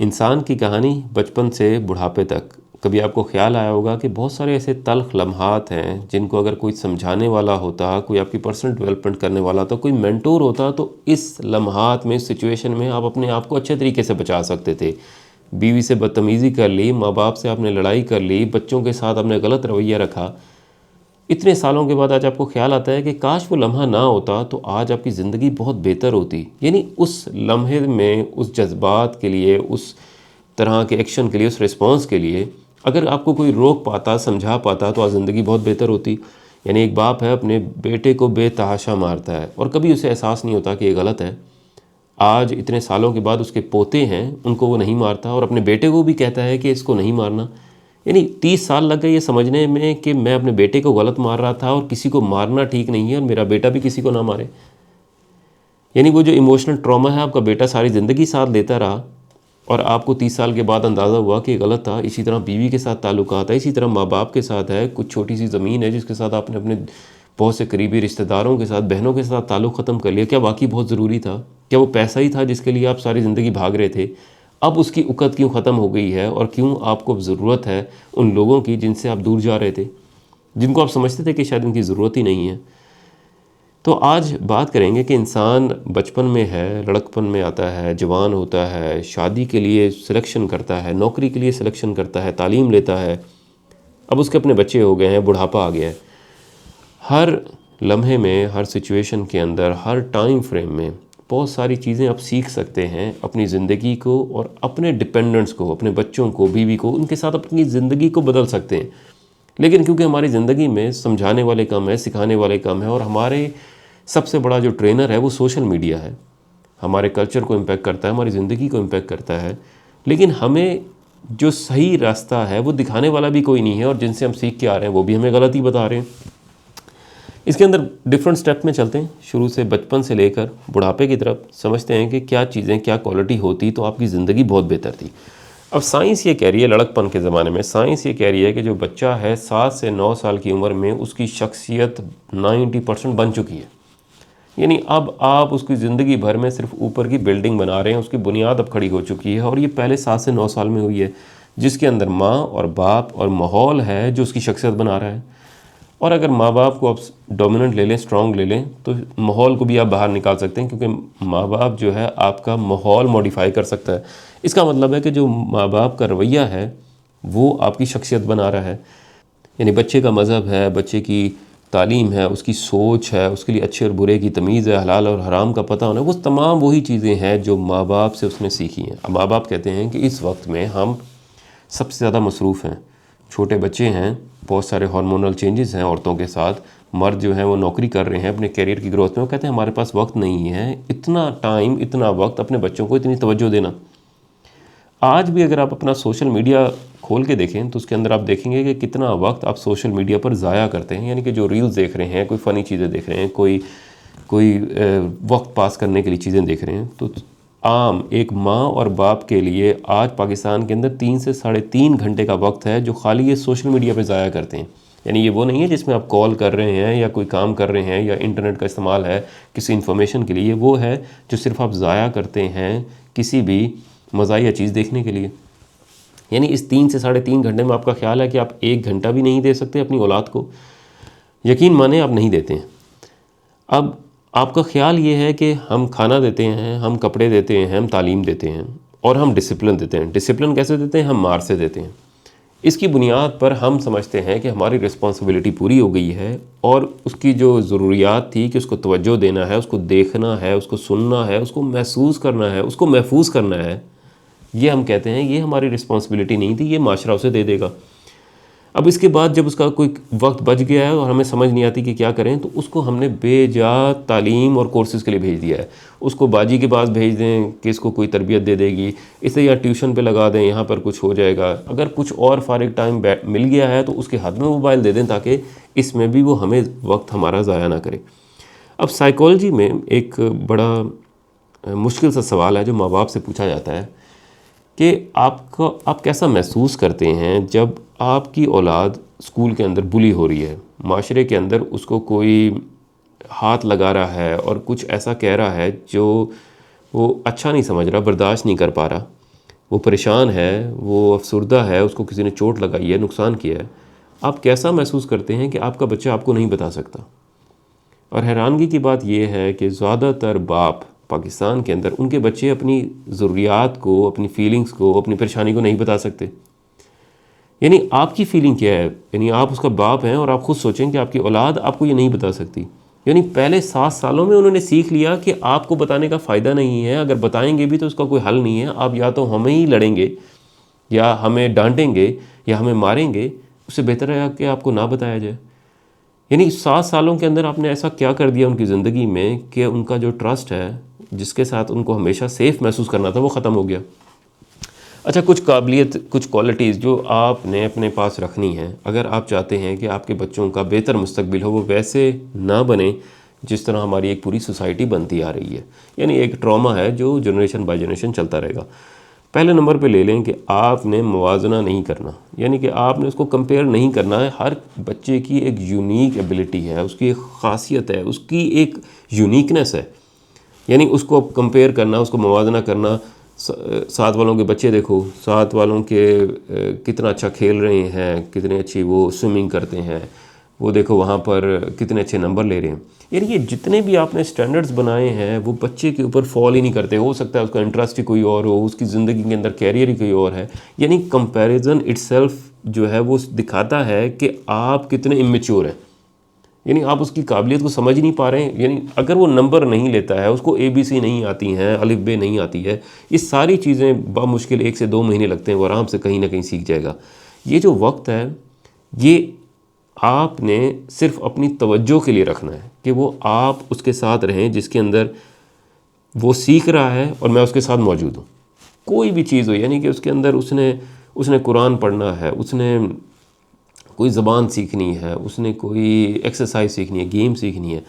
انسان کی کہانی بچپن سے بڑھاپے تک۔ کبھی آپ کو خیال آیا ہوگا کہ بہت سارے ایسے تلخ لمحات ہیں جن کو اگر کوئی سمجھانے والا ہوتا، کوئی آپ کی پرسنل ڈیولپمنٹ کرنے والا ہوتا، کوئی مینٹور ہوتا تو اس لمحات میں، اس سچویشن میں آپ اپنے آپ کو اچھے طریقے سے بچا سکتے تھے۔ بیوی سے بدتمیزی کر لی، ماں باپ سے آپ نے لڑائی کر لی، بچوں کے ساتھ آپ نے غلط رویہ رکھا، اتنے سالوں کے بعد آج آپ کو خیال آتا ہے کہ کاش وہ لمحہ نہ ہوتا تو آج آپ کی زندگی بہت بہتر ہوتی۔ یعنی اس لمحے میں اس جذبات کے لیے، اس طرح کے ایکشن کے لیے، اس ریسپانس کے لیے اگر آپ کو کوئی روک پاتا، سمجھا پاتا تو آج زندگی بہت بہتر ہوتی۔ یعنی ایک باپ ہے، اپنے بیٹے کو بے تحاشا مارتا ہے اور کبھی اسے احساس نہیں ہوتا کہ یہ غلط ہے۔ آج اتنے سالوں کے بعد اس کے پوتے ہیں، ان کو وہ نہیں مارتا اور اپنے بیٹے کو بھی کہتا ہے کہ اس کو نہیں مارنا۔ یعنی 30 سال لگ گئے یہ سمجھنے میں کہ میں اپنے بیٹے کو غلط مار رہا تھا اور کسی کو مارنا ٹھیک نہیں ہے اور میرا بیٹا بھی کسی کو نہ مارے۔ یعنی وہ جو ایموشنل ٹراما ہے، آپ کا بیٹا ساری زندگی ساتھ لیتا رہا اور آپ کو 30 سال کے بعد اندازہ ہوا کہ یہ غلط تھا۔ اسی طرح بیوی کے ساتھ تعلقات ہے، اسی طرح ماں باپ کے ساتھ ہے، کچھ چھوٹی سی زمین ہے جس کے ساتھ آپ نے اپنے بہت سے قریبی رشتہ داروں کے ساتھ، بہنوں کے ساتھ تعلق ختم کر لیا۔ کیا واقعی بہت ضروری تھا؟ کیا وہ پیسہ ہی تھا جس کے لیے آپ ساری زندگی بھاگ رہے تھے؟ اب اس کی اکت کیوں ختم ہو گئی ہے اور کیوں آپ کو ضرورت ہے ان لوگوں کی جن سے آپ دور جا رہے تھے، جن کو آپ سمجھتے تھے کہ شاید ان کی ضرورت ہی نہیں ہے؟ تو آج بات کریں گے کہ انسان بچپن میں ہے، لڑکپن میں آتا ہے، جوان ہوتا ہے، شادی کے لیے سلیکشن کرتا ہے، نوکری کے لیے سلیکشن کرتا ہے، تعلیم لیتا ہے، اب اس کے اپنے بچے ہو گئے ہیں، بڑھاپا آ گیا ہے۔ ہر لمحے میں، ہر سچویشن کے اندر، ہر ٹائم فریم میں بہت ساری چیزیں آپ سیکھ سکتے ہیں اپنی زندگی کو اور اپنے ڈپینڈنٹس کو، اپنے بچوں کو، بیوی کو، ان کے ساتھ اپنی زندگی کو بدل سکتے ہیں۔ لیکن کیونکہ ہماری زندگی میں سمجھانے والے کم ہیں، سکھانے والے کم ہیں، اور ہمارے سب سے بڑا جو ٹرینر ہے وہ سوشل میڈیا ہے، ہمارے کلچر کو امپیکٹ کرتا ہے، ہماری زندگی کو امپیکٹ کرتا ہے، لیکن ہمیں جو صحیح راستہ ہے وہ دکھانے والا بھی کوئی نہیں ہے، اور جن سے ہم سیکھ کے آ رہے ہیں وہ بھی ہمیں غلط ہی بتا رہے ہیں۔ اس کے اندر ڈیفرنٹ سٹیپ میں چلتے ہیں، شروع سے بچپن سے لے کر بڑھاپے کی طرف، سمجھتے ہیں کہ کیا چیزیں، کیا کوالٹی ہوتی تو آپ کی زندگی بہت بہتر تھی۔ اب سائنس یہ کہہ رہی ہے، لڑکپن کے زمانے میں سائنس یہ کہہ رہی ہے کہ جو بچہ ہے 7 سے 9 سال کی عمر میں اس کی شخصیت 90% بن چکی ہے۔ یعنی اب آپ اس کی زندگی بھر میں صرف اوپر کی بلڈنگ بنا رہے ہیں، اس کی بنیاد اب کھڑی ہو چکی ہے، اور یہ پہلے 7 سے 9 سال میں ہوئی ہے، جس کے اندر ماں اور باپ اور ماحول ہے جو اس کی شخصیت بنا رہا ہے۔ اور اگر ماں باپ کو آپ ڈومیننٹ لے لیں، اسٹرانگ لے لیں، تو ماحول کو بھی آپ باہر نکال سکتے ہیں، کیونکہ ماں باپ جو ہے آپ کا ماحول موڈیفائی کر سکتا ہے۔ اس کا مطلب ہے کہ جو ماں باپ کا رویہ ہے وہ آپ کی شخصیت بنا رہا ہے۔ یعنی بچے کا مذہب ہے، بچے کی تعلیم ہے، اس کی سوچ ہے، اس کے لیے اچھے اور برے کی تمیز ہے، حلال اور حرام کا پتہ ہونا، وہ تمام وہی چیزیں ہیں جو ماں باپ سے اس نے سیکھی ہیں۔ اب ماں باپ کہتے ہیں کہ اس وقت میں ہم سب سے زیادہ مصروف ہیں، چھوٹے بچے ہیں، بہت سارے ہارمونل چینجز ہیں عورتوں کے ساتھ، مرد جو ہیں وہ نوکری کر رہے ہیں اپنے کیریئر کی گروتھ میں، وہ کہتے ہیں ہمارے پاس وقت نہیں ہے اتنا ٹائم، اتنا وقت اپنے بچوں کو اتنی توجہ دینا۔ آج بھی اگر آپ اپنا سوشل میڈیا کھول کے دیکھیں تو اس کے اندر آپ دیکھیں گے کہ کتنا وقت آپ سوشل میڈیا پر ضائع کرتے ہیں، یعنی کہ جو ریلز دیکھ رہے ہیں، کوئی فنی چیزیں دیکھ رہے ہیں، کوئی وقت پاس کرنے کے لیے چیزیں دیکھ رہے ہیں۔ تو عام ایک ماں اور باپ کے لیے آج پاکستان کے اندر 3 سے 3.5 گھنٹے کا وقت ہے جو خالی یہ سوشل میڈیا پہ ضائع کرتے ہیں۔ یعنی یہ وہ نہیں ہے جس میں آپ کال کر رہے ہیں یا کوئی کام کر رہے ہیں یا انٹرنیٹ کا استعمال ہے کسی انفارمیشن کے لیے، وہ ہے جو صرف آپ ضائع کرتے ہیں کسی بھی مزاحیہ چیز دیکھنے کے لیے۔ یعنی اس 3 سے 3.5 گھنٹے میں آپ کا خیال ہے کہ آپ 1 گھنٹہ بھی نہیں دے سکتے اپنی اولاد کو؟ یقین مانیں آپ نہیں دیتے ہیں۔ اب آپ کا خیال یہ ہے کہ ہم کھانا دیتے ہیں، ہم کپڑے دیتے ہیں، ہم تعلیم دیتے ہیں اور ہم ڈسپلن دیتے ہیں۔ ڈسپلن کیسے دیتے ہیں؟ ہم مار سے دیتے ہیں۔ اس کی بنیاد پر ہم سمجھتے ہیں کہ ہماری رسپانسبلٹی پوری ہو گئی ہے، اور اس کی جو ضروریات تھی کہ اس کو توجہ دینا ہے، اس کو دیکھنا ہے، اس کو سننا ہے، اس کو محسوس کرنا ہے، اس کو محفوظ کرنا ہے، یہ ہم کہتے ہیں یہ ہماری رسپانسبلٹی نہیں تھی، یہ معاشرہ اسے دے دے گا۔ اب اس کے بعد جب اس کا کوئی وقت بچ گیا ہے اور ہمیں سمجھ نہیں آتی کہ کیا کریں، تو اس کو ہم نے بے جا تعلیم اور کورسز کے لیے بھیج دیا ہے۔ اس کو باجی کے پاس بھیج دیں کہ اس کو کوئی تربیت دے دے گی، اسے یا ٹیوشن پہ لگا دیں، یہاں پر کچھ ہو جائے گا۔ اگر کچھ اور فارغ ٹائم مل گیا ہے تو اس کے ہاتھ میں موبائل دے دیں تاکہ اس میں بھی وہ ہمیں وقت ہمارا ضائع نہ کرے۔ اب سائیکالوجی میں ایک بڑا مشکل سا سوال ہے جو ماں باپ سے پوچھا جاتا ہے کہ آپ کیسا محسوس کرتے ہیں جب آپ کی اولاد اسکول کے اندر بلی ہو رہی ہے، معاشرے کے اندر اس کو کوئی ہاتھ لگا رہا ہے اور کچھ ایسا کہہ رہا ہے جو وہ اچھا نہیں سمجھ رہا، برداشت نہیں کر پا رہا، وہ پریشان ہے، وہ افسردہ ہے، اس کو کسی نے چوٹ لگائی ہے، نقصان کیا ہے، آپ کیسا محسوس کرتے ہیں کہ آپ کا بچہ آپ کو نہیں بتا سکتا؟ اور حیرانگی کی بات یہ ہے کہ زیادہ تر باپ پاکستان کے اندر ان کے بچے اپنی ضروریات کو، اپنی فیلنگز کو، اپنی پریشانی کو نہیں بتا سکتے۔ یعنی آپ کی فیلنگ کیا ہے؟ یعنی آپ اس کا باپ ہیں اور آپ خود سوچیں کہ آپ کی اولاد آپ کو یہ نہیں بتا سکتی۔ یعنی پہلے 7 سالوں میں انہوں نے سیکھ لیا کہ آپ کو بتانے کا فائدہ نہیں ہے، اگر بتائیں گے بھی تو اس کا کوئی حل نہیں ہے، آپ یا تو ہمیں ہی لڑیں گے، یا ہمیں ڈانٹیں گے، یا ہمیں ماریں گے، اس سے بہتر ہے کہ آپ کو نہ بتایا جائے۔ یعنی 7 سالوں کے اندر آپ نے ایسا کیا کر دیا ان کی زندگی میں کہ ان کا جو ٹرسٹ ہے، جس کے ساتھ ان کو ہمیشہ سیف محسوس کرنا تھا، وہ ختم ہو گیا۔ اچھا، کچھ قابلیت، کچھ کوالٹیز جو آپ نے اپنے پاس رکھنی ہیں اگر آپ چاہتے ہیں کہ آپ کے بچوں کا بہتر مستقبل ہو، وہ ویسے نہ بنے جس طرح ہماری ایک پوری سوسائٹی بنتی آ رہی ہے، یعنی ایک ٹراما ہے جو جنریشن بائی جنریشن چلتا رہے گا۔ پہلے نمبر پہ لے لیں کہ آپ نے موازنہ نہیں کرنا، یعنی کہ آپ نے اس کو کمپیئر نہیں کرنا ہے۔ ہر بچے کی ایک یونیک ایبلٹی ہے، اس کی ایک خاصیت ہے، اس کی ایک یونیکنیس ہے، یعنی اس کو کمپیئر کرنا، اس کو موازنہ کرنا۔ ساتھ والوں کے بچے دیکھو، ساتھ والوں کے کتنا اچھا کھیل رہے ہیں، کتنے اچھی وہ سوئمنگ کرتے ہیں، وہ دیکھو وہاں پر کتنے اچھے نمبر لے رہے ہیں۔ یعنی یہ جتنے بھی آپ نے سٹینڈرڈز بنائے ہیں وہ بچے کے اوپر فال ہی نہیں کرتے۔ ہو سکتا ہے اس کا انٹرسٹ ہی کوئی اور ہو، اس کی زندگی کے اندر کیریئر ہی کوئی اور ہے۔ یعنی کمپیریزن اٹ سیلف جو ہے وہ دکھاتا ہے کہ آپ کتنے امیچور ہیں، یعنی آپ اس کی قابلیت کو سمجھ نہیں پا رہے ہیں۔ یعنی اگر وہ نمبر نہیں لیتا ہے، اس کو ABC نہیں آتی ہیں، الف ب نہیں آتی ہے، یہ ساری چیزیں بمشکل 1 سے 2 مہینے لگتے ہیں، وہ آرام سے کہیں نہ کہیں سیکھ جائے گا۔ یہ جو وقت ہے یہ آپ نے صرف اپنی توجہ کے لیے رکھنا ہے کہ وہ آپ اس کے ساتھ رہیں جس کے اندر وہ سیکھ رہا ہے اور میں اس کے ساتھ موجود ہوں۔ کوئی بھی چیز ہو، یعنی کہ اس کے اندر اس نے قرآن پڑھنا ہے، اس نے کوئی زبان سیکھنی ہے، اس نے کوئی ایکسرسائز سیکھنی ہے، گیم سیکھنی ہے،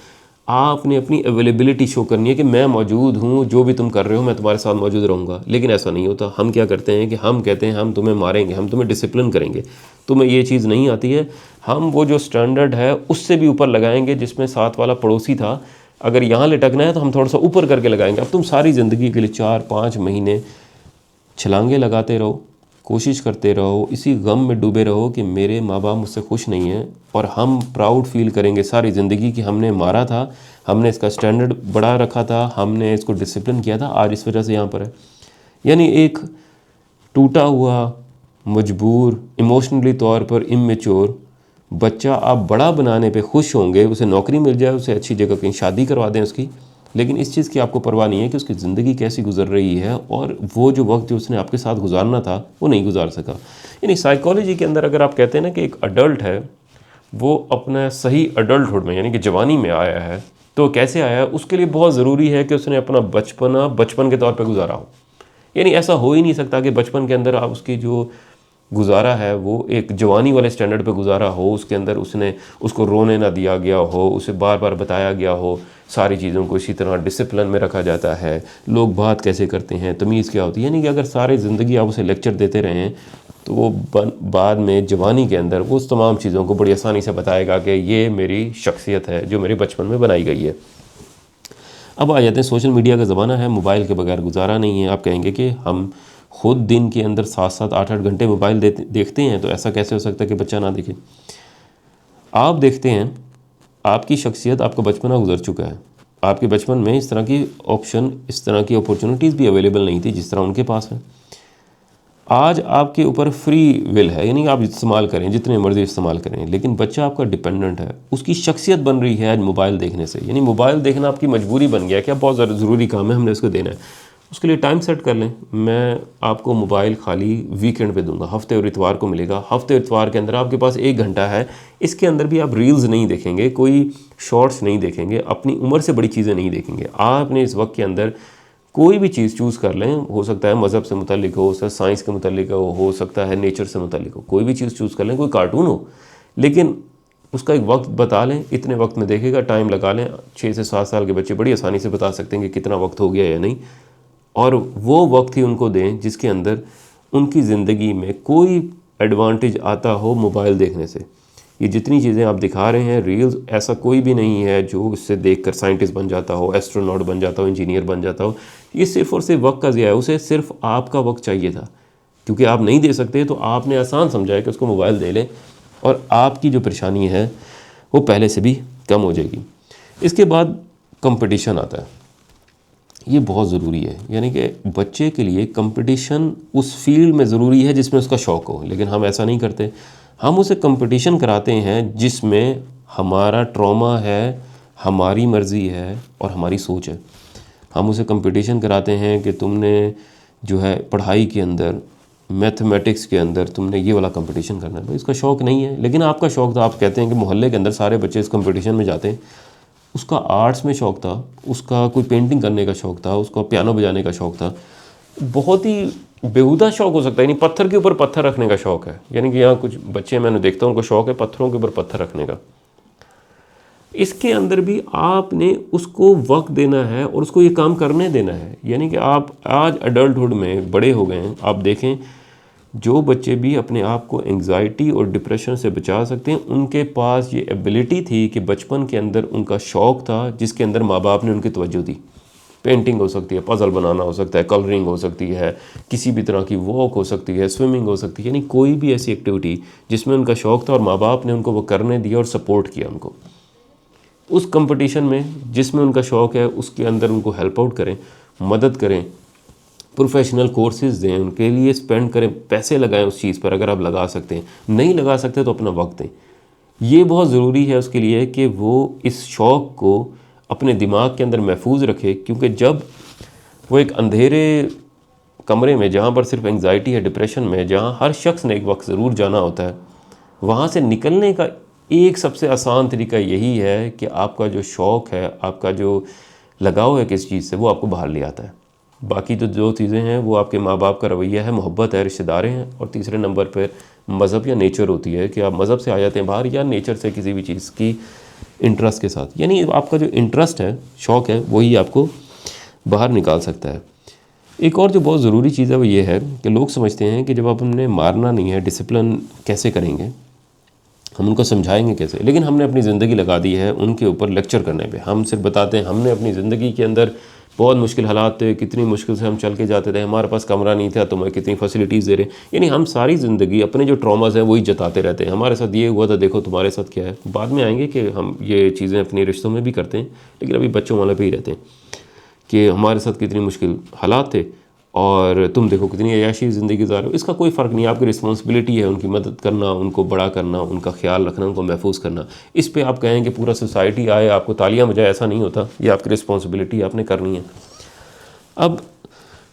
آپ نے اپنی اویلیبلٹی شو کرنی ہے کہ میں موجود ہوں، جو بھی تم کر رہے ہو میں تمہارے ساتھ موجود رہوں گا۔ لیکن ایسا نہیں ہوتا۔ ہم کیا کرتے ہیں کہ ہم کہتے ہیں ہم تمہیں ماریں گے، ہم تمہیں ڈسپلن کریں گے، تمہیں یہ چیز نہیں آتی ہے، ہم وہ جو سٹینڈرڈ ہے اس سے بھی اوپر لگائیں گے جس میں ساتھ والا پڑوسی تھا، اگر یہاں لٹکنا ہے تو ہم تھوڑا سا اوپر کر کے لگائیں گے۔ اب تم ساری زندگی کے لیے 4-5 مہینے چھلانگے لگاتے رہو، کوشش کرتے رہو، اسی غم میں ڈوبے رہو کہ میرے ماں باپ مجھ سے خوش نہیں ہیں، اور ہم پراؤڈ فیل کریں گے ساری زندگی کہ ہم نے مارا تھا، ہم نے اس کا سٹینڈرڈ بڑا رکھا تھا، ہم نے اس کو ڈسپلن کیا تھا، آج اس وجہ سے یہاں پر ہے۔ یعنی ایک ٹوٹا ہوا، مجبور، ایموشنلی طور پر امیچور بچہ آپ بڑا بنانے پہ خوش ہوں گے، اسے نوکری مل جائے، اسے اچھی جگہ کہیں شادی کروا دیں اس کی، لیکن اس چیز کی آپ کو پرواہ نہیں ہے کہ اس کی زندگی کیسی گزر رہی ہے، اور وہ جو وقت جو اس نے آپ کے ساتھ گزارنا تھا وہ نہیں گزار سکا۔ یعنی سائیکالوجی کے اندر اگر آپ کہتے ہیں نا کہ ایک اڈلٹ ہے وہ اپنا صحیح اڈلٹہڈ میں یعنی کہ جوانی میں آیا ہے، تو کیسے آیا ہے؟ اس کے لیے بہت ضروری ہے کہ اس نے اپنا بچپن کے طور پہ گزارا ہو۔ یعنی ایسا ہو ہی نہیں سکتا کہ بچپن کے اندر آپ اس کی جو گزارا ہے وہ ایک جوانی والے سٹینڈرڈ پہ گزارا ہو، اس کے اندر اس کو رونے نہ دیا گیا ہو، اسے بار بار بتایا گیا ہو ساری چیزوں کو اسی طرح ڈسپلن میں رکھا جاتا ہے، لوگ بات کیسے کرتے ہیں، تمیز کیا ہوتی ہے۔ یعنی کہ اگر سارے زندگی آپ اسے لیکچر دیتے رہیں تو وہ بعد میں جوانی کے اندر وہ اس تمام چیزوں کو بڑی آسانی سے بتائے گا کہ یہ میری شخصیت ہے جو میرے بچپن میں بنائی گئی ہے۔ اب آ جاتے ہیں، سوشل میڈیا کا زمانہ ہے، موبائل کے بغیر گزارا نہیں ہے۔ آپ کہیں گے کہ ہم خود دن کے اندر 7-7 8-8 گھنٹے موبائل دیکھتے ہیں، تو ایسا کیسے ہو سکتا ہے کہ بچہ نہ دیکھے؟ آپ دیکھتے ہیں، آپ کی شخصیت، آپ کا بچپنا گزر چکا ہے، آپ کے بچپن میں اس طرح کی آپشن، اس طرح کی اپورچونٹیز بھی اویلیبل نہیں تھی جس طرح ان کے پاس ہے۔ آج آپ کے اوپر فری ول ہے، یعنی آپ استعمال کریں، جتنے مرضی استعمال کریں، لیکن بچہ آپ کا ڈیپینڈنٹ ہے، اس کی شخصیت بن رہی ہے آج موبائل دیکھنے سے۔ یعنی موبائل دیکھنا آپ کی مجبوری بن گیا کہ اب بہت ضروری کام ہے، ہم نے اس کو دینا ہے۔ اس کے لیے ٹائم سیٹ کر لیں، میں آپ کو موبائل خالی ویکینڈ پہ دوں گا، ہفتے اور اتوار کو ملے گا۔ ہفتے اور اتوار کے اندر آپ کے پاس 1 گھنٹہ ہے، اس کے اندر بھی آپ ریلز نہیں دیکھیں گے، کوئی شارٹس نہیں دیکھیں گے، اپنی عمر سے بڑی چیزیں نہیں دیکھیں گے۔ آپ نے اس وقت کے اندر کوئی بھی چیز چوز کر لیں، ہو سکتا ہے مذہب سے متعلق ہو سکتا ہے سائنس کے متعلق ہو سکتا ہے نیچر سے متعلق ہو، کوئی بھی چیز چوز کر لیں، کوئی کارٹون ہو، لیکن اس کا ایک وقت بتا لیں، اتنے وقت میں دیکھے گا، ٹائم لگا لیں۔ 6 سے 7 سال کے بچے بڑی آسانی سے بتا سکتے ہیں کہ کتنا وقت ہو گیا یا نہیں، اور وہ وقت ہی ان کو دیں جس کے اندر ان کی زندگی میں کوئی ایڈوانٹیج آتا ہو موبائل دیکھنے سے۔ یہ جتنی چیزیں آپ دکھا رہے ہیں ریلز، ایسا کوئی بھی نہیں ہے جو اس سے دیکھ کر سائنٹسٹ بن جاتا ہو، ایسٹروناٹ بن جاتا ہو، انجینئر بن جاتا ہو. یہ صرف اور صرف وقت کا ضیاع ہے. اسے صرف آپ کا وقت چاہیے تھا، کیونکہ آپ نہیں دے سکتے تو آپ نے آسان سمجھا ہے کہ اس کو موبائل دے لیں اور آپ کی جو پریشانی ہے وہ پہلے سے بھی کم ہو جائے گی. اس کے بعد کمپٹیشن آتا ہے. یہ بہت ضروری ہے، یعنی کہ بچے کے لیے کمپٹیشن اس فیلڈ میں ضروری ہے جس میں اس کا شوق ہو، لیکن ہم ایسا نہیں کرتے. ہم اسے کمپٹیشن کراتے ہیں جس میں ہمارا ٹراما ہے، ہماری مرضی ہے اور ہماری سوچ ہے. ہم اسے کمپٹیشن کراتے ہیں کہ تم نے جو ہے پڑھائی کے اندر، میتھمیٹکس کے اندر تم نے یہ والا کمپٹیشن کرنا ہے. بھائی اس کا شوق نہیں ہے، لیکن آپ کا شوق تھا. آپ کہتے ہیں کہ محلے کے اندر سارے بچے اس کمپٹیشن میں جاتے ہیں. اس کا آرٹس میں شوق تھا، اس کا کوئی پینٹنگ کرنے کا شوق تھا، اس کا پیانو بجانے کا شوق تھا. بہت ہی بیہودہ شوق ہو سکتا ہے، یعنی پتھر کے اوپر پتھر رکھنے کا شوق ہے. یعنی کہ یہاں کچھ بچے میں نے دیکھتا ہوں ان کو شوق ہے پتھروں کے اوپر پتھر رکھنے کا. اس کے اندر بھی آپ نے اس کو وقت دینا ہے اور اس کو یہ کام کرنے دینا ہے. یعنی کہ آپ آج ایڈلٹہڈ میں بڑے ہو گئے ہیں، آپ دیکھیں جو بچے بھی اپنے آپ کو انگزائٹی اور ڈپریشن سے بچا سکتے ہیں، ان کے پاس یہ ایبلٹی تھی کہ بچپن کے اندر ان کا شوق تھا جس کے اندر ماں باپ نے ان کی توجہ دی. پینٹنگ ہو سکتی ہے، پزل بنانا ہو سکتا ہے، کلرنگ ہو سکتی ہے، کسی بھی طرح کی واک ہو سکتی ہے، سوئمنگ ہو سکتی ہے. یعنی کوئی بھی ایسی ایکٹیویٹی جس میں ان کا شوق تھا اور ماں باپ نے ان کو وہ کرنے دیا اور سپورٹ کیا ان کو. اس کمپٹیشن میں جس میں ان کا شوق ہے اس کے اندر ان کو ہیلپ آؤٹ کریں، مدد کریں، پروفیشنل کورسز دیں، ان کے لیے اسپینڈ کریں، پیسے لگائیں اس چیز پر اگر آپ لگا سکتے ہیں. نہیں لگا سکتے تو اپنا وقت دیں. یہ بہت ضروری ہے اس کے لیے کہ وہ اس شوق کو اپنے دماغ کے اندر محفوظ رکھے، کیونکہ جب وہ ایک اندھیرے کمرے میں جہاں پر صرف انگزائٹی ہے، ڈپریشن میں، جہاں ہر شخص نے ایک وقت ضرور جانا ہوتا ہے، وہاں سے نکلنے کا ایک سب سے آسان طریقہ یہی ہے کہ آپ کا جو شوق ہے، آپ کا جو لگاؤ ہے کس چیز سے، وہ آپ کو باہر لے آتا ہے. باقی تو جو چیزیں ہیں وہ آپ کے ماں باپ کا رویہ ہے، محبت ہے، رشتہ داریں ہیں، اور تیسرے نمبر پہ مذہب یا نیچر ہوتی ہے کہ آپ مذہب سے آ جاتے ہیں باہر یا نیچر سے کسی بھی چیز کی انٹرسٹ کے ساتھ. یعنی آپ کا جو انٹرسٹ ہے، شوق ہے، وہی آپ کو باہر نکال سکتا ہے. ایک اور جو بہت ضروری چیز ہے وہ یہ ہے کہ لوگ سمجھتے ہیں کہ جب آپ ہم نے مارنا نہیں ہے، ڈسپلن کیسے کریں گے، ہم ان کو سمجھائیں گے کیسے. لیکن ہم نے اپنی زندگی لگا دی ہے ان کے اوپر لیکچر کرنے پہ. ہم صرف بتاتے ہیں ہم نے اپنی زندگی کے اندر بہت مشکل حالات تھے، کتنی مشکل سے ہم چل کے جاتے تھے، ہمارے پاس کمرہ نہیں تھا، تمہیں کتنی فیسلٹیز دے رہے ہیں. یعنی ہم ساری زندگی اپنے جو ٹراماز ہیں وہی جتاتے رہتے ہیں. ہمارے ساتھ یہ ہوا تھا، دیکھو تمہارے ساتھ کیا ہے. بعد میں آئیں گے کہ ہم یہ چیزیں اپنے رشتوں میں بھی کرتے ہیں، لیکن ابھی بچوں والے پہ ہی رہتے ہیں کہ ہمارے ساتھ کتنی مشکل حالات تھے اور تم دیکھو کتنی عیاشی زندگی گزار ہو. اس کا کوئی فرق نہیں، آپ کی رسپانسبلٹی ہے ان کی مدد کرنا، ان کو بڑا کرنا، ان کا خیال رکھنا، ان کو محفوظ کرنا. اس پہ آپ کہیں کہ پورا سوسائٹی آئے آپ کو تالیاں بجائے، ایسا نہیں ہوتا. یہ آپ کی رسپانسبلٹی آپ نے کرنی ہے. اب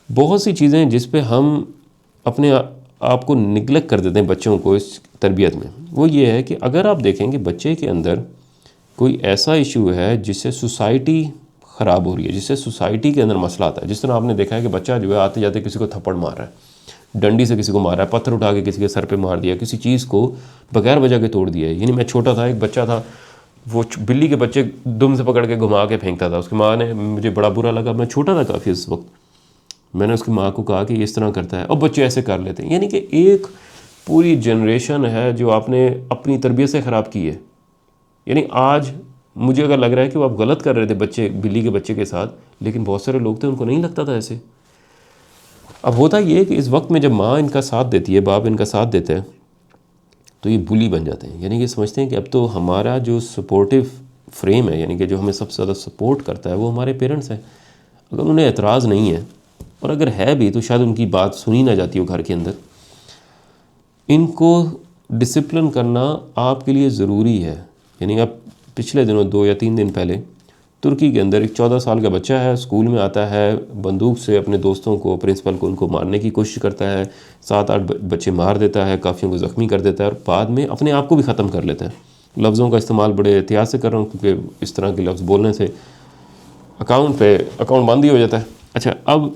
بہت سی چیزیں جس پہ ہم اپنے آپ کو نگلیکٹ کر دیتے ہیں بچوں کو اس تربیت میں، وہ یہ ہے کہ اگر آپ دیکھیں کہ بچے کے اندر کوئی ایسا ایشو ہے جس سے سوسائٹی خراب ہو رہی ہے، جس سے سوسائٹی کے اندر مسئلہ آتا ہے. جس طرح آپ نے دیکھا ہے کہ بچہ جو ہے آتے جاتے کسی کو تھپڑ مار رہا ہے، ڈنڈی سے کسی کو مار رہا ہے، پتھر اٹھا کے کسی کے سر پہ مار دیا، کسی چیز کو بغیر وجہ کے توڑ دیا ہے. یعنی میں چھوٹا تھا، ایک بچہ تھا، وہ بلی کے بچے دم سے پکڑ کے گھما کے پھینکتا تھا. اس کی ماں نے، مجھے بڑا برا لگا، میں چھوٹا تھا کافی اس وقت، میں نے اس کی ماں کو کہا کہ یہ اس طرح کرتا ہے، اور بچے ایسے کر لیتے ہیں. یعنی کہ ایک پوری جنریشن ہے جو آپ نے اپنی تربیت سے خراب کی ہے. یعنی آج مجھے اگر لگ رہا ہے کہ وہ آپ غلط کر رہے تھے بچے، بلی کے بچے کے ساتھ، لیکن بہت سارے لوگ تھے ان کو نہیں لگتا تھا ایسے. اب ہوتا یہ ہے کہ اس وقت میں جب ماں ان کا ساتھ دیتی ہے، باپ ان کا ساتھ دیتا ہے، تو یہ بلی بن جاتے ہیں. یعنی کہ سمجھتے ہیں کہ اب تو ہمارا جو سپورٹیو فریم ہے، یعنی کہ جو ہمیں سب سے زیادہ سپورٹ کرتا ہے وہ ہمارے پیرنٹس ہیں. اگر انہیں اعتراض نہیں ہے، اور اگر ہے بھی تو شاید ان کی بات سنی نہ جاتی ہو گھر کے اندر. ان کو ڈسپلن کرنا آپ کے لیے ضروری ہے. یعنی اب پچھلے دنوں 2 یا 3 دن پہلے ترکی کے اندر ایک 14 سال کا بچہ ہے، اسکول میں آتا ہے، بندوق سے اپنے دوستوں کو، پرنسپل کو، ان کو مارنے کی کوشش کرتا ہے، 7-8 بچے مار دیتا ہے، کافیوں کو زخمی کر دیتا ہے، اور بعد میں اپنے آپ کو بھی ختم کر لیتا ہے. لفظوں کا استعمال بڑے احتیاط سے کر رہا ہوں کیونکہ اس طرح کے لفظ بولنے سے اکاؤنٹ بند ہی ہو جاتا ہے. اچھا، اب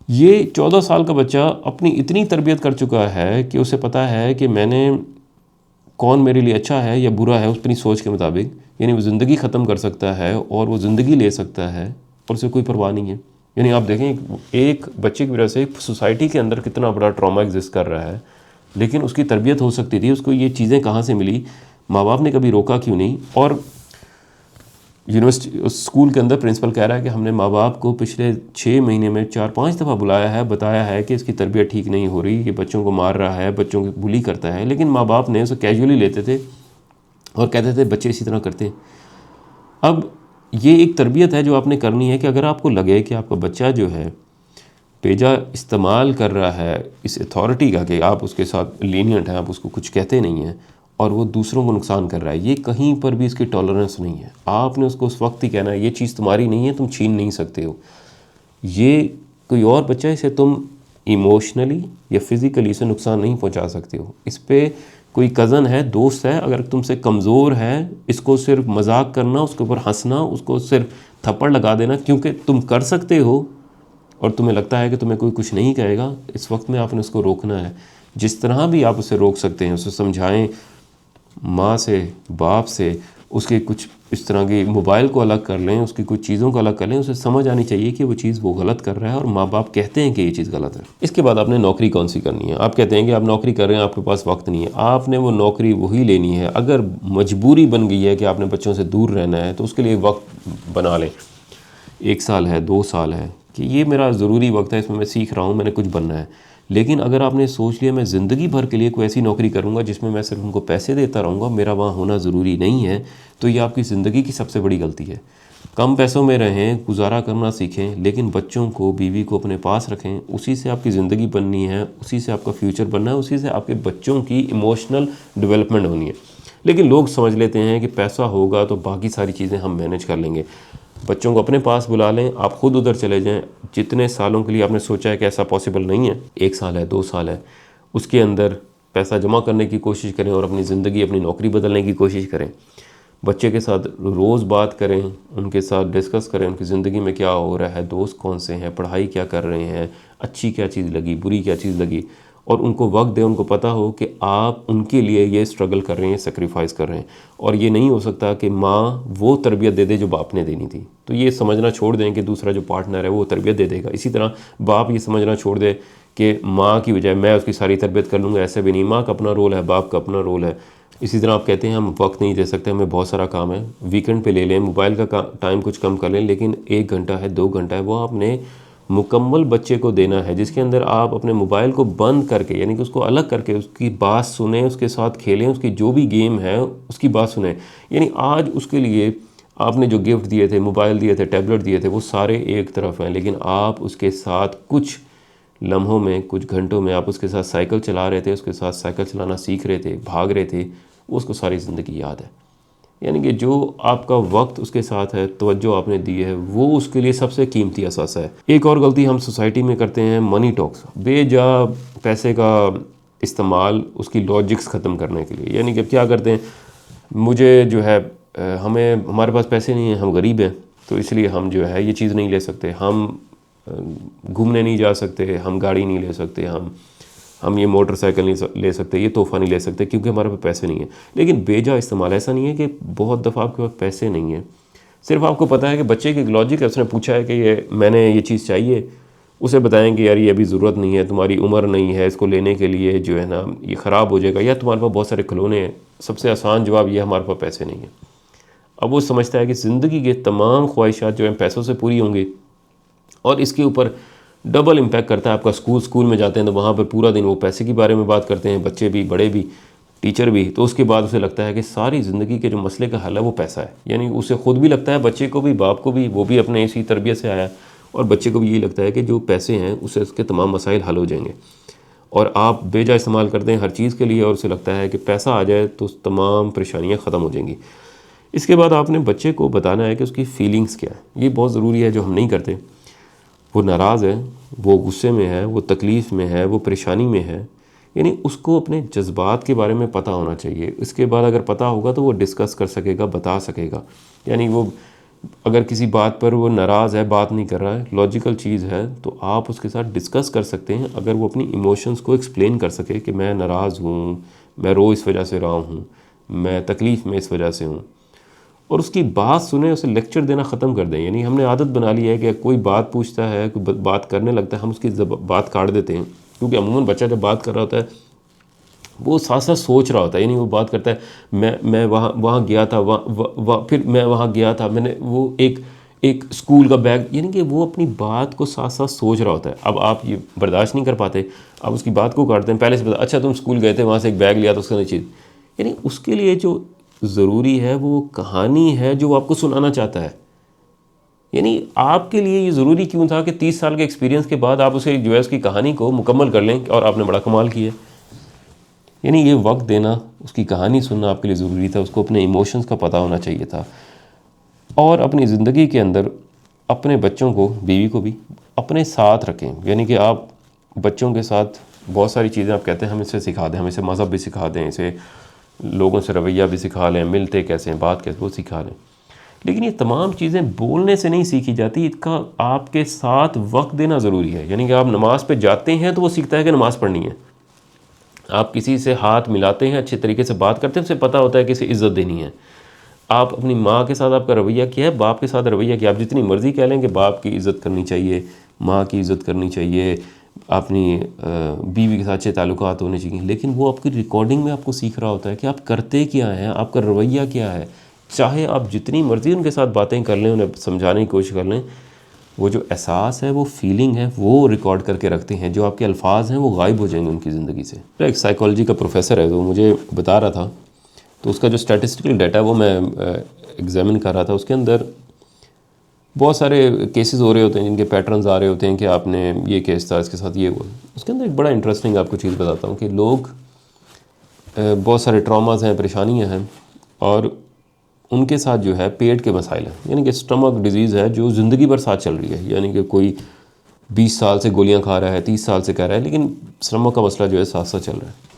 یہ 14 سال کا بچہ اپنی اتنی تربیت کر چکا ہے کہ اسے پتہ ہے کہ میں نے کون میرے لیے اچھا ہے یا برا ہے، اس اپنی سوچ کے مطابق. یعنی وہ زندگی ختم کر سکتا ہے اور وہ زندگی لے سکتا ہے اور اسے کوئی پرواہ نہیں ہے. یعنی آپ دیکھیں ایک بچے کی وجہ سے سوسائٹی کے اندر کتنا بڑا ٹراما ایگزسٹ کر رہا ہے. لیکن اس کی تربیت ہو سکتی تھی. اس کو یہ چیزیں کہاں سے ملی, ماں باپ نے کبھی روکا کیوں نہیں؟ اور یونیورسٹی اسکول کے اندر پرنسپل کہہ رہا ہے کہ ہم نے ماں باپ کو پچھلے 6 مہینے میں 4-5 دفعہ بلایا ہے, بتایا ہے کہ اس کی تربیت ٹھیک نہیں ہو رہی, یہ بچوں کو مار رہا ہے, بچوں کو بلی کرتا ہے, لیکن ماں باپ نے اسے کیجولی لیتے تھے اور کہتے تھے بچے اسی طرح کرتے ہیں. اب یہ ایک تربیت ہے جو آپ نے کرنی ہے کہ اگر آپ کو لگے کہ آپ کا بچہ جو ہے بیجا استعمال کر رہا ہے اس اتھارٹی کا, کہ آپ اس کے ساتھ لینینٹ ہیں, آپ اس کو کچھ کہتے نہیں ہیں اور وہ دوسروں کو نقصان کر رہا ہے, یہ کہیں پر بھی اس کی ٹالرنس نہیں ہے. آپ نے اس کو اس وقت ہی کہنا ہے یہ چیز تمہاری نہیں ہے, تم چھین نہیں سکتے ہو. یہ کوئی اور بچہ اسے تم ایموشنلی یا فزیکلی اسے نقصان نہیں پہنچا سکتے ہو. اس پہ کوئی کزن ہے, دوست ہے, اگر تم سے کمزور ہے, اس کو صرف مذاق کرنا, اس کے اوپر ہنسنا, اس کو صرف تھپڑ لگا دینا کیونکہ تم کر سکتے ہو اور تمہیں لگتا ہے کہ تمہیں کوئی کچھ نہیں کہے گا, اس وقت میں آپ نے اس کو روکنا ہے. جس طرح بھی آپ اسے روک سکتے ہیں, اسے سمجھائیں, ماں سے, باپ سے, اس کے کچھ اس طرح کی موبائل کو الگ کر لیں, اس کی کچھ چیزوں کو الگ کر لیں. اسے سمجھ آنی چاہیے کہ وہ چیز وہ غلط کر رہا ہے اور ماں باپ کہتے ہیں کہ یہ چیز غلط ہے. اس کے بعد آپ نے نوکری کون سی کرنی ہے. آپ کہتے ہیں کہ آپ نوکری کر رہے ہیں, آپ کے پاس وقت نہیں ہے. آپ نے وہ نوکری وہی لینی ہے, اگر مجبوری بن گئی ہے کہ آپ نے بچوں سے دور رہنا ہے تو اس کے لیے وقت بنا لیں. 1 سال ہے, 2 سال ہے, کہ یہ میرا ضروری وقت ہے, اس میں میں سیکھ رہا ہوں, میں نے کچھ بننا ہے. لیکن اگر آپ نے سوچ لیا میں زندگی بھر کے لیے کوئی ایسی نوکری کروں گا جس میں صرف ان کو پیسے دیتا رہوں گا, میرا وہاں ہونا ضروری نہیں ہے, تو یہ آپ کی زندگی کی سب سے بڑی غلطی ہے. کم پیسوں میں رہیں, گزارا کرنا سیکھیں, لیکن بچوں کو, بیوی کو اپنے پاس رکھیں. اسی سے آپ کی زندگی بننی ہے, اسی سے آپ کا فیوچر بننا ہے, اسی سے آپ کے بچوں کی ایموشنل ڈیولپمنٹ ہونی ہے. لیکن لوگ سمجھ لیتے ہیں کہ پیسہ ہوگا تو باقی ساری چیزیں ہم مینیج کر لیں گے. بچوں کو اپنے پاس بلا لیں, آپ خود ادھر چلے جائیں. جتنے سالوں کے لیے آپ نے سوچا ہے کہ ایسا پاسبل نہیں ہے, 1 سال ہے, 2 سال ہے, اس کے اندر پیسہ جمع کرنے کی کوشش کریں اور اپنی زندگی, اپنی نوکری بدلنے کی کوشش کریں. بچے کے ساتھ روز بات کریں, ان کے ساتھ ڈسکس کریں ان کی زندگی میں کیا ہو رہا ہے, دوست کون سے ہیں, پڑھائی کیا کر رہے ہیں, اچھی کیا چیز لگی, بری کیا چیز لگی, اور ان کو وقت دیں. ان کو پتہ ہو کہ آپ ان کے لیے یہ اسٹرگل کر رہے ہیں, سیکریفائز کر رہے ہیں. اور یہ نہیں ہو سکتا کہ ماں وہ تربیت دے دے جو باپ نے دینی تھی. تو یہ سمجھنا چھوڑ دیں کہ دوسرا جو پارٹنر ہے وہ تربیت دے دے گا. اسی طرح باپ یہ سمجھنا چھوڑ دے کہ ماں کی بجائے میں اس کی ساری تربیت کر لوں گا. ایسے بھی نہیں, ماں کا اپنا رول ہے, باپ کا اپنا رول ہے. اسی طرح آپ کہتے ہیں ہم وقت نہیں دے سکتے, ہمیں بہت سارا کام ہے, ویکنڈ پہ لے لیں, موبائل کا ٹائم کچھ کم کر لیں, لیکن 1 گھنٹہ ہے, 2 گھنٹہ ہے, وہ آپ نے مکمل بچے کو دینا ہے, جس کے اندر آپ اپنے موبائل کو بند کر کے, یعنی کہ اس کو الگ کر کے اس کی بات سنیں, اس کے ساتھ کھیلیں, اس کی جو بھی گیم ہے اس کی بات سنیں. یعنی آج اس کے لیے آپ نے جو گفٹ دیے تھے, موبائل دیے تھے, ٹیبلٹ دیے تھے, وہ سارے ایک طرف ہیں, لیکن آپ اس کے ساتھ کچھ لمحوں میں, کچھ گھنٹوں میں آپ اس کے ساتھ سائیکل چلا رہے تھے, اس کے ساتھ سائیکل چلانا سیکھ رہے تھے, بھاگ رہے تھے, وہ اس کو ساری زندگی یاد ہے. یعنی کہ جو آپ کا وقت اس کے ساتھ ہے, توجہ آپ نے دی ہے, وہ اس کے لیے سب سے قیمتی اثاثہ ہے. ایک اور غلطی ہم سوسائٹی میں کرتے ہیں, منی ٹاکس, بے جا پیسے کا استعمال اس کی لاجکس ختم کرنے کے لیے. یعنی کہ کیا کرتے ہیں, مجھے جو ہے ہمارے پاس پیسے نہیں ہیں, ہم غریب ہیں, تو اس لیے ہم جو ہے یہ چیز نہیں لے سکتے, ہم گھومنے نہیں جا سکتے, ہم گاڑی نہیں لے سکتے, ہم یہ موٹر سائیکل نہیں لے سکتے, یہ تحفہ نہیں لے سکتے کیونکہ ہمارے پاس پیسے نہیں ہیں. لیکن بیجا استعمال ایسا نہیں ہے کہ بہت دفعہ آپ کے پاس پیسے نہیں ہیں, صرف آپ کو پتہ ہے کہ بچے کی لاجک ہے, اس نے پوچھا ہے کہ یہ میں نے یہ چیز چاہیے, اسے بتائیں کہ یار یہ ابھی ضرورت نہیں ہے, تمہاری عمر نہیں ہے اس کو لینے کے لیے, جو ہے نا یہ خراب ہو جائے گا, یا تمہارے پاس بہت سارے کھلونے ہیں. سب سے آسان جواب یہ ہے ہمارے پاس پیسے نہیں ہیں. اب وہ سمجھتا ہے کہ زندگی کے تمام خواہشات جو ہیں پیسوں سے پوری ہوں گی, اور اس کے اوپر ڈبل امپیکٹ کرتا ہے آپ کا اسکول میں جاتے ہیں تو وہاں پر پورا دن وہ پیسے کے بارے میں بات کرتے ہیں, بچے بھی, بڑے بھی, ٹیچر بھی. تو اس کے بعد اسے لگتا ہے کہ ساری زندگی کے جو مسئلے کا حل ہے وہ پیسہ ہے. یعنی اسے خود بھی لگتا ہے, بچے کو بھی, باپ کو بھی, وہ بھی اپنے اسی تربیت سے آیا ہے, اور بچے کو بھی یہی لگتا ہے کہ جو پیسے ہیں اس سے اس کے تمام مسائل حل ہو جائیں گے. اور آپ بیجا استعمال کرتے ہیں ہر چیز کے لیے, اور اسے لگتا ہے کہ پیسہ آ جائے تو تمام پریشانیاں ختم ہو جائیں گی. اس کے بعد آپ نے بچے کو بتانا ہے کہ اس کی فیلنگز کیا ہے. یہ بہت ضروری ہے جو ہم نہیں کرتے. وہ ناراض ہے, وہ غصے میں ہے, وہ تکلیف میں ہے, وہ پریشانی میں ہے, یعنی اس کو اپنے جذبات کے بارے میں پتہ ہونا چاہیے. اس کے بعد اگر پتہ ہوگا تو وہ ڈسکس کر سکے گا, بتا سکے گا. یعنی وہ اگر کسی بات پر وہ ناراض ہے, بات نہیں کر رہا ہے, لاجیکل چیز ہے, تو آپ اس کے ساتھ ڈسکس کر سکتے ہیں. اگر وہ اپنی ایموشنز کو ایکسپلین کر سکے کہ میں ناراض ہوں, میں رو اس وجہ سے رہا ہوں, میں تکلیف میں اس وجہ سے ہوں, اور اس کی بات سنیں, اسے لیکچر دینا ختم کر دیں. یعنی ہم نے عادت بنا لی ہے کہ کوئی بات پوچھتا ہے, کوئی بات کرنے لگتا ہے, ہم اس کی بات کاٹ دیتے ہیں, کیونکہ عموماً بچہ جب بات کر رہا ہوتا ہے وہ ساتھ ساتھ سوچ رہا ہوتا ہے. یعنی وہ بات کرتا ہے میں وہاں گیا تھا, پھر میں وہاں گیا تھا, میں نے وہ ایک اسکول کا بیگ, یعنی کہ وہ اپنی بات کو ساتھ ساتھ سوچ رہا ہوتا ہے. اب آپ یہ برداشت نہیں کر پاتے, آپ اس کی بات کو کاٹتے ہیں, پہلے سے اچھا تم اسکول گئے تھے, وہاں سے ایک بیگ لیا تھا, اس کا چیز, یعنی اس کے لیے جو ضروری ہے وہ کہانی ہے جو وہ آپ کو سنانا چاہتا ہے. یعنی آپ کے لیے یہ ضروری کیوں تھا کہ 30 سال کے ایکسپیرینس کے بعد آپ اسے جو ہے اس کی کہانی کو مکمل کر لیں, اور آپ نے بڑا کمال کیا. یعنی یہ وقت دینا, اس کی کہانی سننا آپ کے لیے ضروری تھا. اس کو اپنے ایموشنز کا پتہ ہونا چاہیے تھا. اور اپنی زندگی کے اندر اپنے بچوں کو, بیوی کو بھی اپنے ساتھ رکھیں. یعنی کہ آپ بچوں کے ساتھ بہت ساری چیزیں آپ کہتے ہیں ہم اسے سکھا دیں, ہم اسے مذہب بھی سکھا دیں, اسے لوگوں سے رویہ بھی سکھا لیں, ملتے کیسے ہیں, بات کیسے, وہ سکھا لیں. لیکن یہ تمام چیزیں بولنے سے نہیں سیکھی جاتی, اس کا آپ کے ساتھ وقت دینا ضروری ہے. یعنی کہ آپ نماز پہ جاتے ہیں تو وہ سیکھتا ہے کہ نماز پڑھنی ہے. آپ کسی سے ہاتھ ملاتے ہیں, اچھے طریقے سے بات کرتے ہیں, اسے پتہ ہوتا ہے کہ اسے عزت دینی ہے. آپ اپنی ماں کے ساتھ آپ کا رویہ کیا ہے, باپ کے ساتھ رویہ کیا. آپ جتنی مرضی کہہ لیں کہ باپ کی عزت کرنی چاہیے, ماں کی عزت کرنی چاہیے, اپنی بیوی کے ساتھ اچھے تعلقات ہونے چاہیے, لیکن وہ آپ کی ریکارڈنگ میں آپ کو سیکھ رہا ہوتا ہے کہ آپ کرتے کیا ہیں, آپ کا رویہ کیا ہے. چاہے آپ جتنی مرضی ان کے ساتھ باتیں کر لیں, انہیں سمجھانے کی کوشش کر لیں, وہ جو احساس ہے, وہ فیلنگ ہے, وہ ریکارڈ کر کے رکھتے ہیں. جو آپ کے الفاظ ہیں وہ غائب ہو جائیں گے ان کی زندگی سے. ایک سائیکالوجی کا پروفیسر ہے, وہ مجھے بتا رہا تھا, تو اس کا جو اسٹیٹسٹیکل ڈیٹا وہ میں ایگزامن کر رہا تھا. اس کے اندر بہت سارے کیسز ہو رہے ہوتے ہیں جن کے پیٹرنز آ رہے ہوتے ہیں کہ آپ نے یہ کیس تھا, اس کے ساتھ یہ ہوا. اس کے اندر ایک بڑا انٹرسٹنگ آپ کو چیز بتاتا ہوں کہ لوگ بہت سارے ٹراماز ہیں, پریشانیاں ہیں, اور ان کے ساتھ جو ہے پیٹ کے مسائل ہیں. یعنی کہ اسٹمک ڈیزیز ہے جو زندگی بھر ساتھ چل رہی ہے. یعنی کہ کوئی 20 سال سے گولیاں کھا رہا ہے, 30 سال سے کہہ رہا ہے, لیکن اسٹمک کا مسئلہ جو ہے ساتھ ساتھ چل رہا ہے.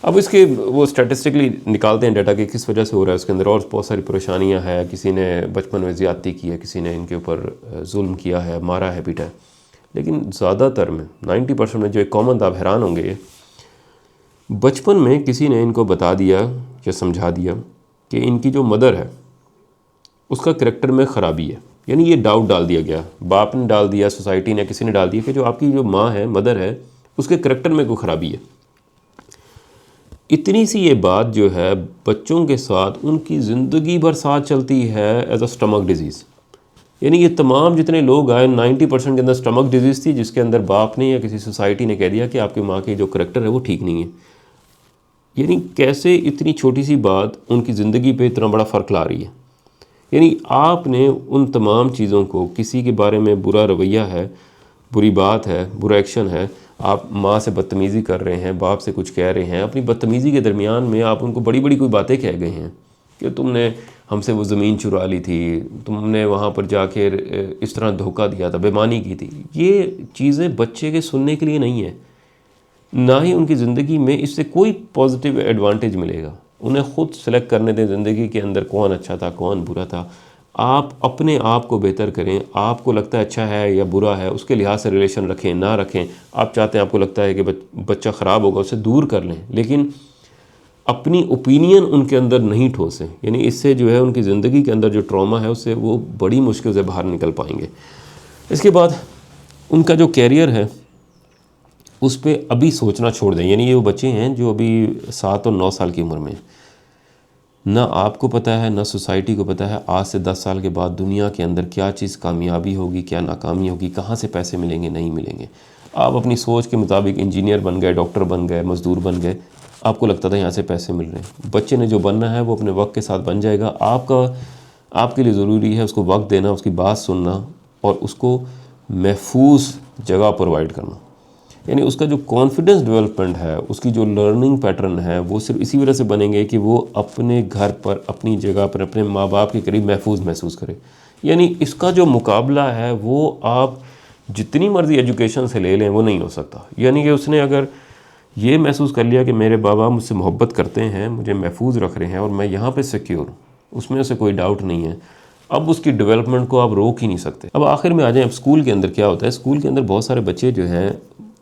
اب اس کے وہ اسٹیٹسٹکلی نکالتے ہیں ڈیٹا کہ کس وجہ سے ہو رہا ہے. اس کے اندر اور بہت ساری پریشانیاں ہیں, کسی نے بچپن میں زیادتی کی ہے, کسی نے ان کے اوپر ظلم کیا ہے, مارا ہے, پیٹا ہے. لیکن زیادہ تر میں 90% میں جو ایک کامن تھا, آپ حیران ہوں گے, بچپن میں کسی نے ان کو بتا دیا یا سمجھا دیا کہ ان کی جو مدر ہے اس کا کریکٹر میں خرابی ہے. یعنی یہ ڈاؤٹ ڈال دیا گیا, باپ نے ڈال دیا, سوسائٹی نے, کسی نے ڈال دیا کہ جو آپ کی جو ماں ہے, مدر ہے, اس کے کریکٹر میں کوئی خرابی ہے. اتنی سی یہ بات جو ہے بچوں کے ساتھ ان کی زندگی بھر ساتھ چلتی ہے ایز اے اسٹمک ڈیزیز. یعنی یہ تمام جتنے لوگ آئے 90% کے اندر اسٹمک ڈیزیز تھی, جس کے اندر باپ نے یا کسی سوسائٹی نے کہہ دیا کہ آپ کی ماں کی جو کریکٹر ہے وہ ٹھیک نہیں ہے. یعنی کیسے اتنی چھوٹی سی بات ان کی زندگی پہ اتنا بڑا فرق لا رہی ہے. یعنی آپ نے ان تمام چیزوں کو, کسی کے بارے میں برا رویہ ہے, بری بات ہے, برا ایکشن ہے, آپ ماں سے بدتمیزی کر رہے ہیں, باپ سے کچھ کہہ رہے ہیں, اپنی بدتمیزی کے درمیان میں آپ ان کو بڑی بڑی کوئی باتیں کہہ گئے ہیں کہ تم نے ہم سے وہ زمین چرا لی تھی, تم نے وہاں پر جا کے اس طرح دھوکہ دیا تھا, بےمانی کی تھی. یہ چیزیں بچے کے سننے کے لیے نہیں ہیں, نہ ہی ان کی زندگی میں اس سے کوئی پازیٹیو ایڈوانٹیج ملے گا. انہیں خود سلیکٹ کرنے دیں زندگی کے اندر کون اچھا تھا, کون برا تھا. آپ اپنے آپ کو بہتر کریں. آپ کو لگتا ہے اچھا ہے یا برا ہے, اس کے لحاظ سے ریلیشن رکھیں, نہ رکھیں. آپ چاہتے ہیں, آپ کو لگتا ہے کہ بچہ خراب ہوگا, اسے دور کر لیں, لیکن اپنی اوپینین ان کے اندر نہیں ٹھوسیں. یعنی اس سے جو ہے ان کی زندگی کے اندر جو ٹراما ہے اس سے وہ بڑی مشکل سے باہر نکل پائیں گے. اس کے بعد ان کا جو کیریئر ہے اس پہ ابھی سوچنا چھوڑ دیں. یعنی یہ وہ بچے ہیں جو ابھی 7 اور 9 سال کی عمر میں, نہ آپ کو پتہ ہے نہ سوسائٹی کو پتہ ہے آج سے 10 سال کے بعد دنیا کے اندر کیا چیز کامیابی ہوگی, کیا ناکامی ہوگی, کہاں سے پیسے ملیں گے, نہیں ملیں گے. آپ اپنی سوچ کے مطابق انجینئر بن گئے, ڈاکٹر بن گئے, مزدور بن گئے, آپ کو لگتا تھا یہاں سے پیسے مل رہے ہیں. بچے نے جو بننا ہے وہ اپنے وقت کے ساتھ بن جائے گا. آپ کے لیے ضروری ہے اس کو وقت دینا, اس کی بات سننا, اور اس کو محفوظ جگہ پرووائڈ کرنا. یعنی اس کا جو کانفیڈنس ڈیولپمنٹ ہے, اس کی جو لرننگ پیٹرن ہے, وہ صرف اسی وجہ سے بنیں گے کہ وہ اپنے گھر پر, اپنی جگہ پر, اپنے ماں باپ کے قریب محفوظ محسوس کرے. یعنی اس کا جو مقابلہ ہے وہ آپ جتنی مرضی ایجوکیشن سے لے لیں وہ نہیں ہو سکتا. یعنی کہ اس نے اگر یہ محسوس کر لیا کہ میرے بابا مجھ سے محبت کرتے ہیں, مجھے محفوظ رکھ رہے ہیں اور میں یہاں پہ سیکیور ہوں, اس میں اسے کوئی ڈاؤٹ نہیں ہے, اب اس کی ڈیولپمنٹ کو آپ روک ہی نہیں سکتے. اب آخر میں آ جائیں, اب اسکول کے اندر کیا ہوتا ہے, اسکول کے اندر بہت سارے بچے جو ہیں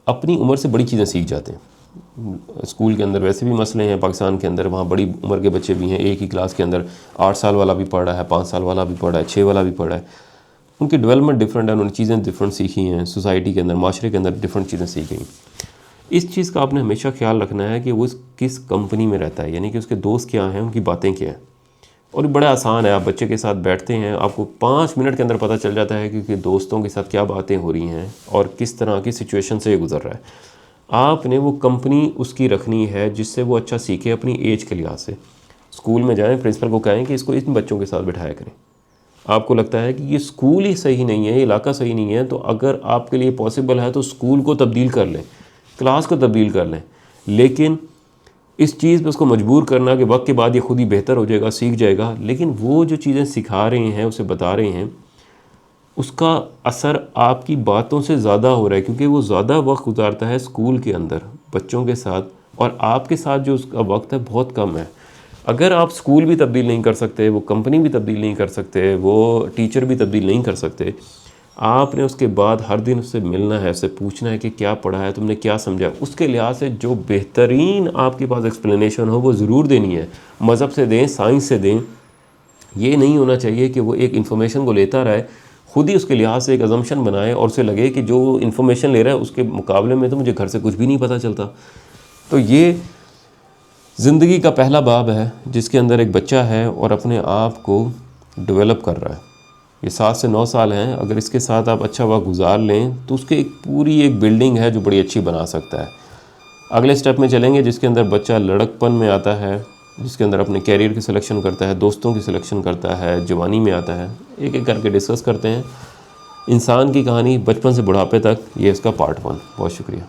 اپنی عمر سے بڑی چیزیں سیکھ جاتے ہیں. اسکول کے اندر ویسے بھی مسئلے ہیں پاکستان کے اندر, وہاں بڑی عمر کے بچے بھی ہیں. ایک ہی کلاس کے اندر 8 سال والا بھی پڑھ رہا ہے, 5 سال والا بھی پڑھ رہا ہے, 6 والا بھی پڑھ رہا ہے. ان کی ڈیولپمنٹ ڈفرینٹ ہے, انہوں نے چیزیں ڈفرینٹ سیکھی ہیں, سوسائٹی کے اندر, معاشرے کے اندر ڈفرینٹ چیزیں سیکھ گئی. اس چیز کا آپ نے ہمیشہ خیال رکھنا ہے کہ وہ کس کمپنی میں رہتا ہے، یعنی کہ اس کے دوست کیا ہیں، ان کی باتیں کیا ہیں۔ اور بڑا آسان ہے، آپ بچے کے ساتھ بیٹھتے ہیں، آپ کو 5 منٹ کے اندر پتہ چل جاتا ہے کہ دوستوں کے ساتھ کیا باتیں ہو رہی ہیں اور کس طرح کی سچویشن سے یہ گزر رہا ہے۔ آپ نے وہ کمپنی اس کی رکھنی ہے جس سے وہ اچھا سیکھے اپنی ایج کے لحاظ سے۔ اسکول میں جائیں، پرنسپل کو کہیں کہ اس کو ان بچوں کے ساتھ بٹھایا کریں۔ آپ کو لگتا ہے کہ یہ اسکول ہی صحیح نہیں ہے، یہ علاقہ صحیح نہیں ہے، تو اگر آپ کے لیے پاسبل ہے تو اسکول کو تبدیل کر لیں، کلاس کو تبدیل کر لیں، لیکن اس چیز پہ اس کو مجبور کرنا کہ وقت کے بعد یہ خود ہی بہتر ہو جائے گا، سیکھ جائے گا، لیکن وہ جو چیزیں سکھا رہے ہیں، اسے بتا رہے ہیں، اس کا اثر آپ کی باتوں سے زیادہ ہو رہا ہے، کیونکہ وہ زیادہ وقت گزارتا ہے اسکول کے اندر بچوں کے ساتھ، اور آپ کے ساتھ جو اس کا وقت ہے بہت کم ہے۔ اگر آپ اسکول بھی تبدیل نہیں کر سکتے، وہ کمپنی بھی تبدیل نہیں کر سکتے، وہ ٹیچر بھی تبدیل نہیں کر سکتے، آپ نے اس کے بعد ہر دن اس سے ملنا ہے، اس سے پوچھنا ہے کہ کیا پڑھا ہے، تم نے کیا سمجھا، اس کے لحاظ سے جو بہترین آپ کے پاس ایکسپلینیشن ہو وہ ضرور دینی ہے، مذہب سے دیں، سائنس سے دیں۔ یہ نہیں ہونا چاہیے کہ وہ ایک انفارمیشن کو لیتا رہے، خود ہی اس کے لحاظ سے ایک ازمپشن بنائے اور اسے لگے کہ جو انفارمیشن لے رہا ہے اس کے مقابلے میں تو مجھے گھر سے کچھ بھی نہیں پتہ چلتا۔ تو یہ زندگی کا پہلا باب ہے جس کے اندر ایک بچہ ہے اور اپنے آپ کو ڈیولپ کر رہا ہے۔ یہ 7 سے 9 سال ہیں، اگر اس کے ساتھ آپ اچھا وقت گزار لیں تو اس کے ایک پوری ایک بلڈنگ ہے جو بڑی اچھی بنا سکتا ہے۔ اگلے سٹیپ میں چلیں گے جس کے اندر بچہ لڑکپن میں آتا ہے، جس کے اندر اپنے کیریئر کی سلیکشن کرتا ہے، دوستوں کی سلیکشن کرتا ہے، جوانی میں آتا ہے، ایک ایک کر کے ڈسکس کرتے ہیں۔ انسان کی کہانی بچپن سے بڑھاپے تک، یہ اس کا پارٹ 1۔ بہت شکریہ۔